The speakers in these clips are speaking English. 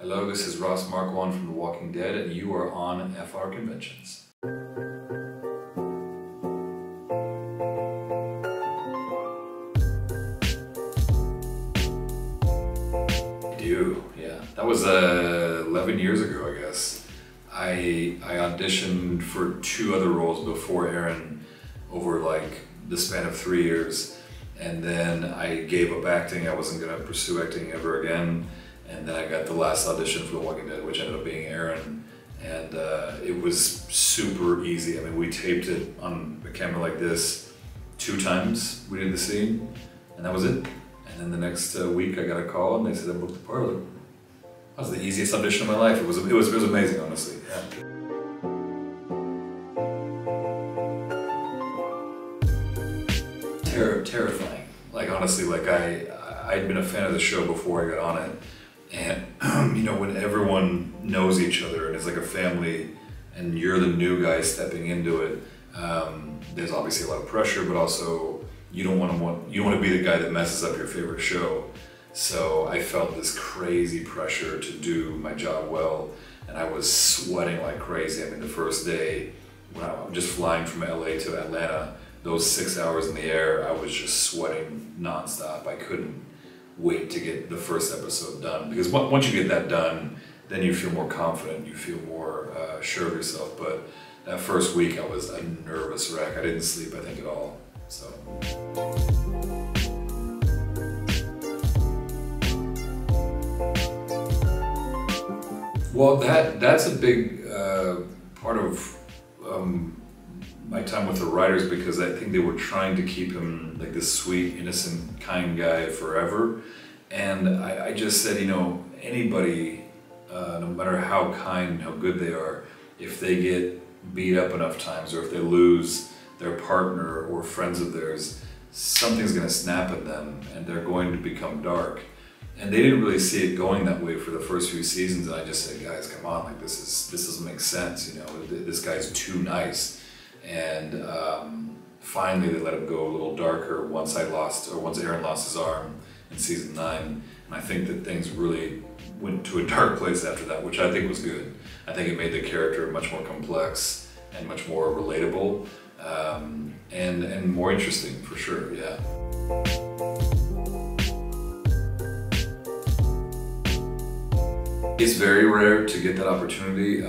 Hello, this is Marquand from The Walking Dead, and you are on FrConventions. Yeah. That was 11 years ago, I guess. I auditioned for 2 other roles before Aaron over like the span of 3 years, and then I gave up acting. I wasn't going to pursue acting ever again, and then I got the last audition for The Walking Dead, which ended up being Aaron, and it was super easy. I mean, we taped it on a camera like this 2 times. We did the scene, and that was it. And then the next week I got a call and they said I booked the part. That was the easiest audition of my life. It was amazing, honestly. Yeah. Terrifying. Like honestly, like I'd been a fan of the show before I got on it, and you know, when everyone knows each other and it's like a family, and you're the new guy stepping into it, there's obviously a lot of pressure, but also you don't want to be the guy that messes up your favorite show. So I felt this crazy pressure to do my job well, and I was sweating like crazy. I mean, the first day when I'm just flying from LA to Atlanta, those 6 hours in the air, I was just sweating nonstop. I couldn't wait to get the first episode done, because once you get that done, then you feel more confident, you feel more sure of yourself. But that first week I was a nervous wreck. I didn't sleep, I think, at all. So. Well, that's a big part of my time with the writers, because I think they were trying to keep him like this sweet, innocent, kind guy forever. And I just said, you know, anybody, no matter how kind, how good they are, if they get beat up enough times, or if they lose their partner or friends of theirs, something's going to snap at them and they're going to become dark. And they didn't really see it going that way for the first few seasons, and I just said, guys, come on, like this doesn't make sense, you know, this guy's too nice. And finally they let him go a little darker once Aaron lost his arm in season 9, and I think that things really went to a dark place after that, which I think was good. I think it made the character much more complex and much more relatable. And more interesting, for sure, yeah. It's very rare to get that opportunity,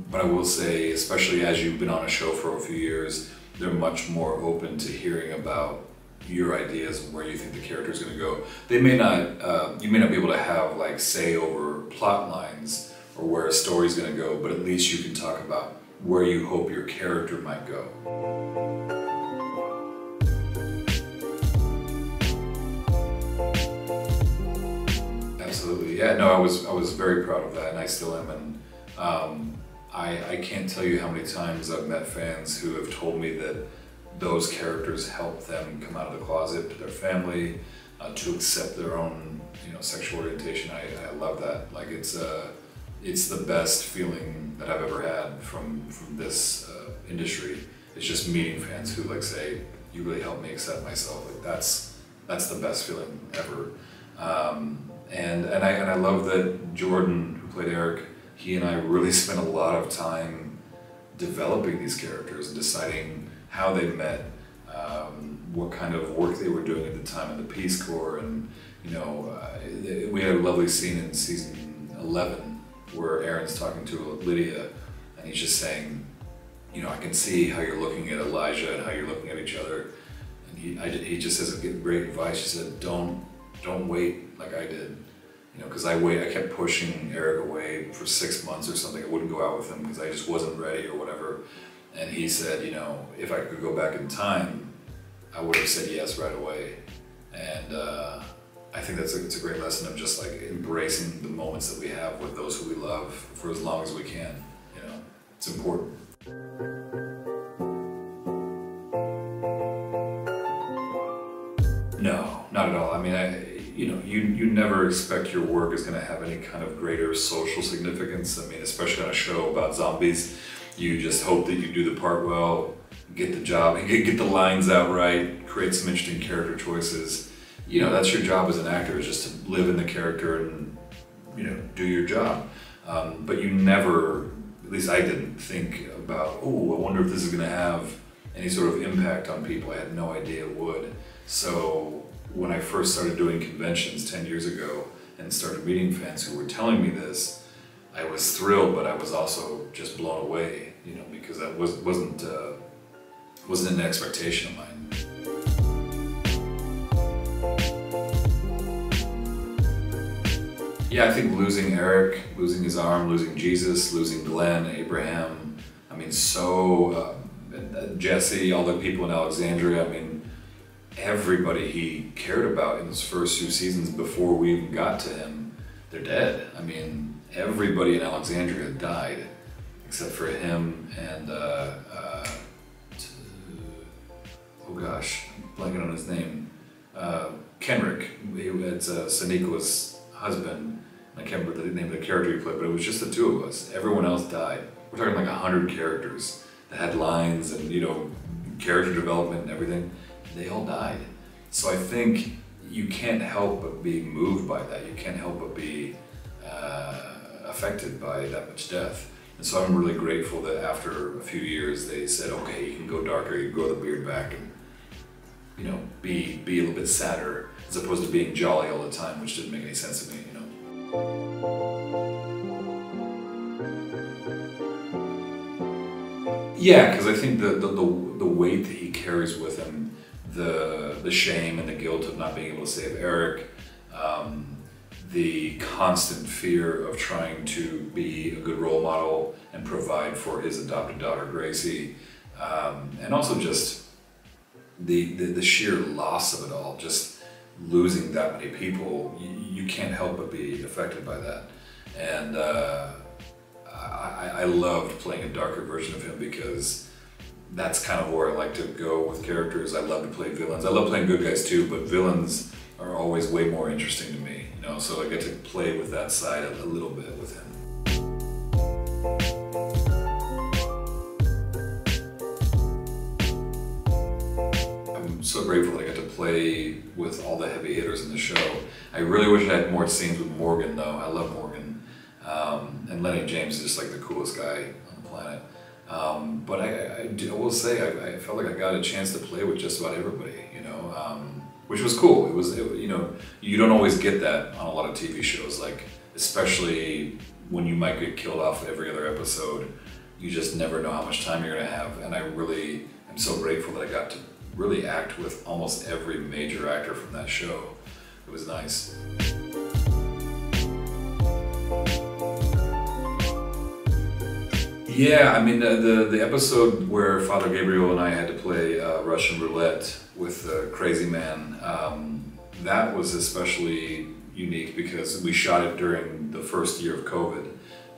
but I will say, especially as you've been on a show for a few years, they're much more open to hearing about your ideas and where you think the character is going to go. They may not, you may not be able to have like say over plot lines or where a story is going to go, but at least you can talk about where you hope your character might go. Absolutely, yeah. No, I was very proud of that, and I still am. And I can't tell you how many times I've met fans who have told me that those characters helped them come out of the closet to their family, to accept their own, you know, sexual orientation. I love that. Like it's the best feeling that I've ever had from this industry. It's just meeting fans who like say, "You really helped me accept myself." Like that's the best feeling ever. And I love that Jordan, who played Eric, he and I really spent a lot of time developing these characters and deciding how they met, what kind of work they were doing at the time in the Peace Corps, and you know, we had a lovely scene in season 11 where Aaron's talking to Lydia, and he's just saying, you know, I can see how you're looking at Elijah and how you're looking at each other, and he just says great advice. He said, don't wait like I did. You know, because I kept pushing Eric away for 6 months or something. I wouldn't go out with him because I just wasn't ready or whatever. And he said, you know, if I could go back in time, I would have said yes right away. And I think it's a great lesson of just like embracing the moments that we have with those who we love for as long as we can. You know, it's important. No, not at all. I mean, you know, you never expect your work is going to have any kind of greater social significance. I mean, especially on a show about zombies, you just hope that you do the part well, get the job, and get the lines out right, create some interesting character choices. You know, that's your job as an actor, is just to live in the character and do your job. But you never, at least I didn't, think about, oh, I wonder if this is going to have any sort of impact on people. I had no idea it would. So when I first started doing conventions 10 years ago and started meeting fans who were telling me this, I was thrilled, but I was also just blown away, because that wasn't an expectation of mine. Yeah, I think losing Eric, losing his arm, losing Jesus, losing Glenn, Abraham, Jesse, all the people in Alexandria, everybody he cared about in those first 2 seasons before we even got to him, they're dead. Everybody in Alexandria died, except for him and, oh gosh, I'm blanking on his name, Kenrick, it's Soneqa's husband. I can't remember the name of the character he played, but it was just the 2 of us. Everyone else died. We're talking like 100 characters that had lines and, character development and everything. They all died. So I think you can't help but be moved by that. You can't help but be affected by that much death. And so I'm really grateful that after a few years they said, okay, you can go darker, you can grow the beard back and, be a little bit sadder as opposed to being jolly all the time, which didn't make any sense to me, Yeah, because I think the weight that he carries with him, the shame and the guilt of not being able to save Eric, the constant fear of trying to be a good role model and provide for his adopted daughter Gracie, and also just the sheer loss of it all, just losing that many people, you can't help but be affected by that. And I loved playing a darker version of him because that's kind of where I like to go with characters. I love to play villains. I love playing good guys too, but villains are always way more interesting to me, so I get to play with that side a little bit with him. I'm so grateful that I got to play with all the heavy hitters in the show. I really wish I had more scenes with Morgan though. I love Morgan. And Lenny James is just like the coolest guy on the planet. But I will say, I felt like I got a chance to play with just about everybody, which was cool. You don't always get that on a lot of TV shows, like especially when you might get killed off every other episode. You just never know how much time you're gonna have. And I really am so grateful that I got to really act with almost every major actor from that show. It was nice. Yeah, the episode where Father Gabriel and I had to play Russian roulette with the crazy man, that was especially unique because we shot it during the first year of COVID,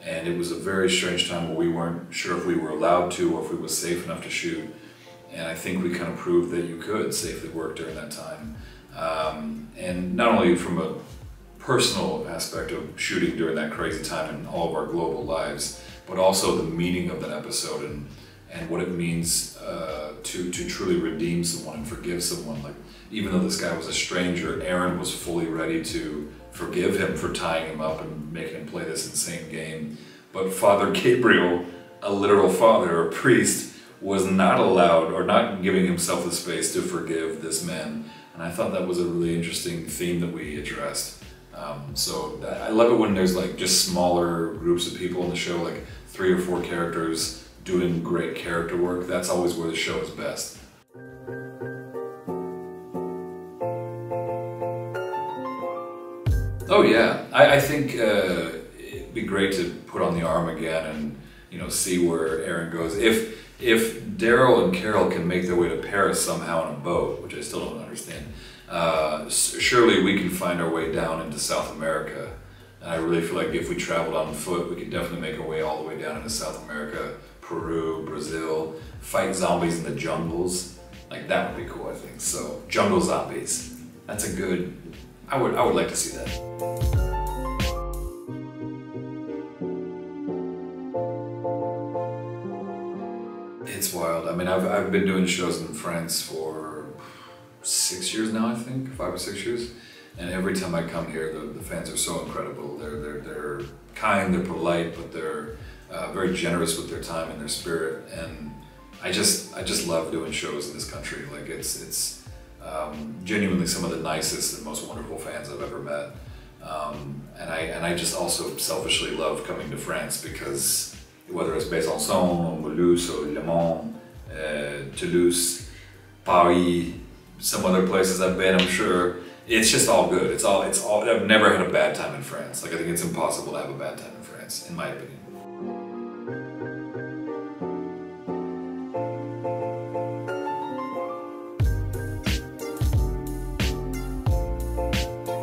and it was a very strange time where we weren't sure if we were allowed to or if it was safe enough to shoot. And I think we kind of proved that you could safely work during that time. And not only from a personal aspect of shooting during that crazy time in all of our global lives, but also the meaning of that episode and what it means to truly redeem someone and forgive someone. Like, even though this guy was a stranger, Aaron was fully ready to forgive him for tying him up and making him play this insane game. But Father Gabriel, a literal father, a priest, was not allowed or not giving himself the space to forgive this man. And I thought that was a really interesting theme that we addressed. So I love it when there's like just smaller groups of people in the show, like 3 or 4 characters doing great character work. That's always where the show is best. Oh yeah, I think it'd be great to put on the arm again and see where Aaron goes. If Daryl and Carol can make their way to Paris somehow on a boat, which I still don't understand, surely we can find our way down into South America. And I really feel like if we traveled on foot, we could definitely make our way all the way down into South America, Peru, Brazil, fight zombies in the jungles. Like, that would be cool, I think. So, jungle zombies. That's a good, I would like to see that. It's wild. I've been doing shows in France for 6 years now, I think, 5 or 6 years. And every time I come here, the fans are so incredible. They're kind, they're polite, but they're very generous with their time and their spirit. And I just love doing shows in this country. Like it's genuinely some of the nicest and most wonderful fans I've ever met. And I just also selfishly love coming to France because whether it's Besançon or Mulhouse or Le Mans, Toulouse, Paris, some other places I've been, I'm sure, it's just all good. It's all, I've never had a bad time in France. Like I think it's impossible to have a bad time in France, in my opinion.